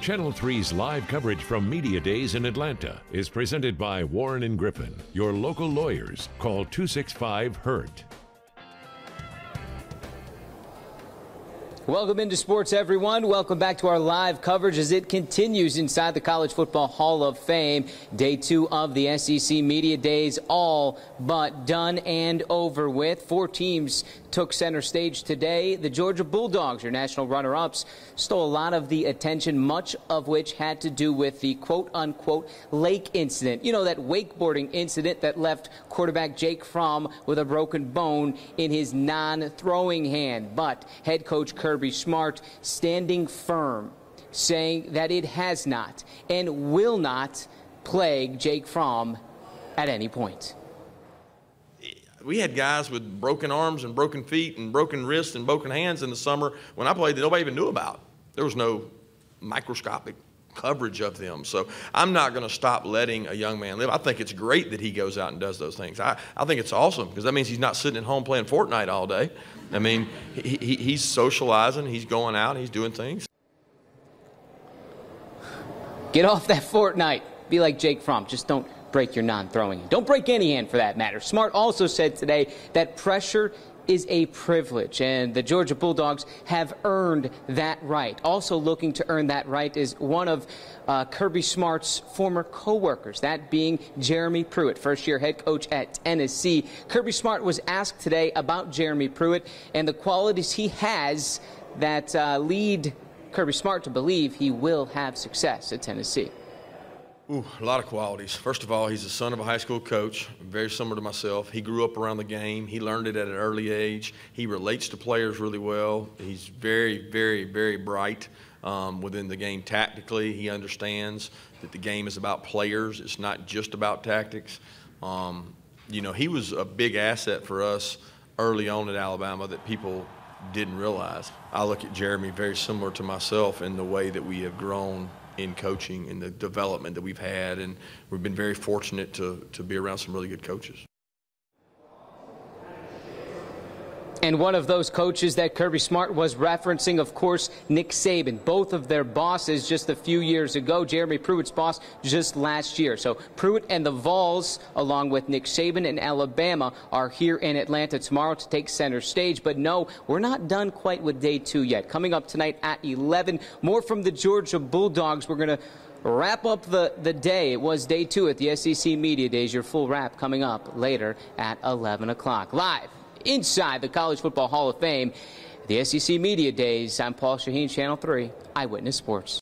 Channel 3's live coverage from Media Days in Atlanta is presented by Warren and Griffin, your local lawyers. Call 265-HURT. Welcome into sports, everyone. Welcome back to our live coverage as it continues inside the College Football Hall of Fame. Day 2 of the SEC Media Days, all but done and over with. 4 teams took center stage today. The Georgia Bulldogs, your national runner-ups, stole a lot of the attention, much of which had to do with the quote-unquote lake incident. You know, that wakeboarding incident that left quarterback Jake Fromm with a broken bone in his non-throwing hand. But head coach Kirby Smart standing firm, saying that it has not and will not plague Jake Fromm at any point. We had guys with broken arms and broken feet and broken wrists and broken hands in the summer when I played that nobody even knew about. There was no microscopic coverage of them. So I'm not going to stop letting a young man live. I think it's great that he goes out and does those things. I think it's awesome because that means he's not sitting at home playing Fortnite all day. I mean, he's socializing, he's going out, he's doing things. Get off that Fortnite. Be like Jake Fromm. Just don't break your non-throwing hand. Don't break any hand for that matter. Smart also said today that pressure is a privilege, and the Georgia Bulldogs have earned that right. Also looking to earn that right is one of Kirby Smart's former co-workers, that being Jeremy Pruitt, first-year head coach at Tennessee. Kirby Smart was asked today about Jeremy Pruitt and the qualities he has that lead Kirby Smart to believe he will have success at Tennessee. Ooh, a lot of qualities. First of all, he's the son of a high school coach, very similar to myself. He grew up around the game. He learned it at an early age. He relates to players really well. He's very, very, very bright within the game tactically. He understands that the game is about players. It's not just about tactics. You know, he was a big asset for us early on at Alabama that people didn't realize. I look at Jeremy very similar to myself in the way that we have grown in coaching and the development that we've had, and we've been very fortunate to be around some really good coaches. And one of those coaches that Kirby Smart was referencing, of course, Nick Saban. Both of their bosses just a few years ago. Jeremy Pruitt's boss just last year. So Pruitt and the Vols, along with Nick Saban and Alabama, are here in Atlanta tomorrow to take center stage. But no, we're not done quite with day 2 yet. Coming up tonight at 11, more from the Georgia Bulldogs. We're going to wrap up the day. It was day 2 at the SEC Media Days. Your full wrap coming up later at 11 o'clock. Live inside the College Football Hall of Fame, the SEC Media Days. I'm Paul Shaheen, Channel 3 Eyewitness Sports.